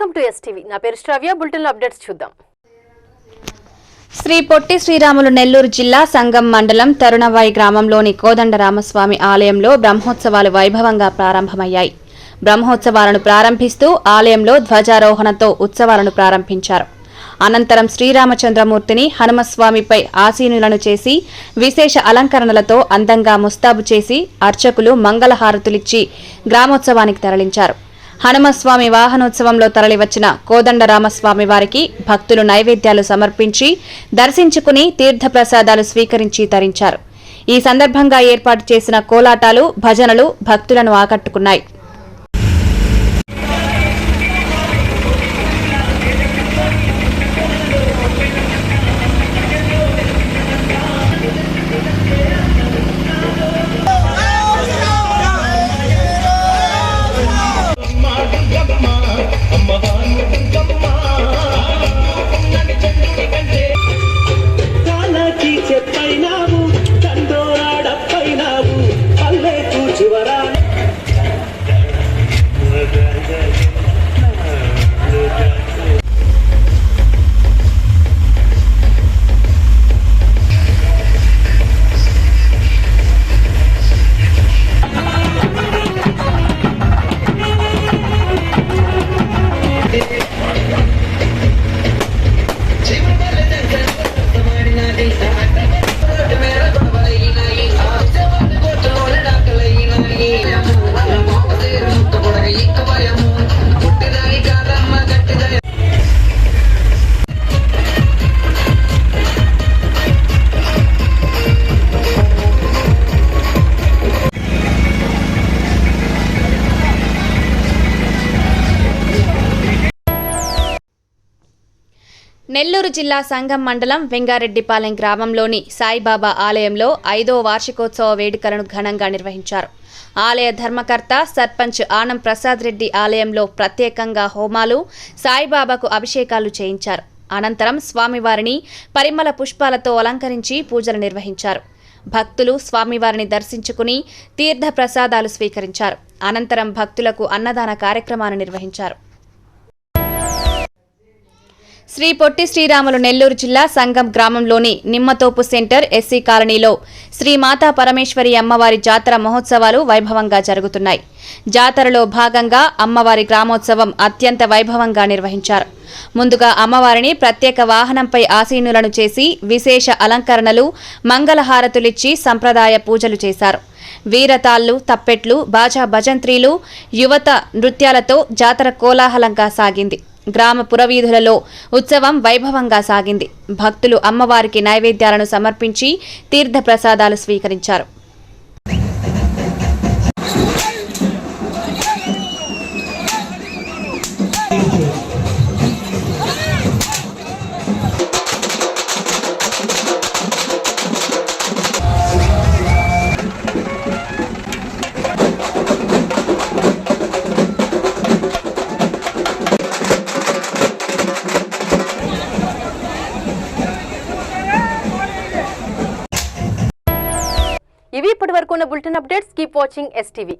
Welcome to STV. నా పేరు శ్రావ్య. Bulletin updates చూద్దాం. శ్రీ పొట్టి శ్రీరాములు నెల్లూరు జిల్లా సంగం మండలం తరుణవాయి గ్రామంలోని కోదండరామస్వామి ఆలయంలో బ్రహ్మోత్సవాలు వైభవంగా ప్రారంభమయ్యాయి. బ్రహ్మోత్సవాలను ప్రారంభిస్తూ ఆలయంలో ధ్వజారోహణతో ఉత్సవాలను ప్రారంభించారు. అనంతరం శ్రీరామచంద్రమూర్తిని హనుమస్వామిపై ఆసీనులను చేసి విశేష అలంకరణలతో అందంగా ముస్తాబు చేసి అర్చకులు మంగళహారతులిచ్చి గ్రామోత్సవానికి తరలించారు. హనుమస్వామి వాహనోత్సవంలో తరలివచ్చిన కోదండరామస్వామి వారికి భక్తులు నైవేద్యాలు సమర్పించి దర్శించుకుని తీర్థప్రసాదాలు స్వీకరించి తరించారు. ఈ సందర్భంగా ఏర్పాటు చేసిన కోలాటాలు, భజనలు భక్తులను ఆకట్టుకున్నాయి. నెల్లూరు జిల్లా సంగం మండలం వెంగారెడ్డిపాలెం గ్రామంలోని సాయిబాబా ఆలయంలో 5వ వార్షికోత్సవ వేడుకలను ఘనంగా నిర్వహించారు. ఆలయ ధర్మకర్త సర్పంచ్ ఆనం ప్రసాద్ రెడ్డి ఆలయంలో ప్రత్యేకంగా హోమాలు, సాయిబాబాకు అభిషేకాలు చేయించారు. అనంతరం స్వామివారిని పరిమళ పుష్పాలతో అలంకరించి పూజలు నిర్వహించారు. భక్తులు స్వామివారిని దర్శించుకుని తీర్థ ప్రసాదాలు స్వీకరించారు. అనంతరం భక్తులకు అన్నదాన కార్యక్రమాన్ని నిర్వహించారు. శ్రీ పొట్టి శ్రీరాములు నెల్లూరు జిల్లా సంగం గ్రామంలోని నిమ్మతోపు సెంటర్ ఎస్సీ కాలనీలో శ్రీ మాతా పరమేశ్వరి అమ్మవారి జాతర మహోత్సవాలు వైభవంగా జరుగుతున్నాయి. జాతరలో భాగంగా అమ్మవారి గ్రామోత్సవం అత్యంత వైభవంగా నిర్వహించారు. ముందుగా అమ్మవారిని ప్రత్యేక వాహనంపై ఆసీనులను చేసి విశేష అలంకరణలు, మంగళహారతులిచ్చి సంప్రదాయ పూజలు చేశారు. వీరతాళ్లు, తప్పెట్లు, బాజా భజంత్రీలు, యువత నృత్యాలతో జాతర కోలాహలంగా సాగింది. గ్రామ పురవీధులలో ఉత్సవం వైభవంగా సాగింది. భక్తులు అమ్మవారికి నైవేద్యాలను సమర్పించి తీర్థ ప్రసాదాలు స్వీకరించారు. ఇవి ఇప్పటివరకు ఉన్న bulletin updates. Keep watching STV.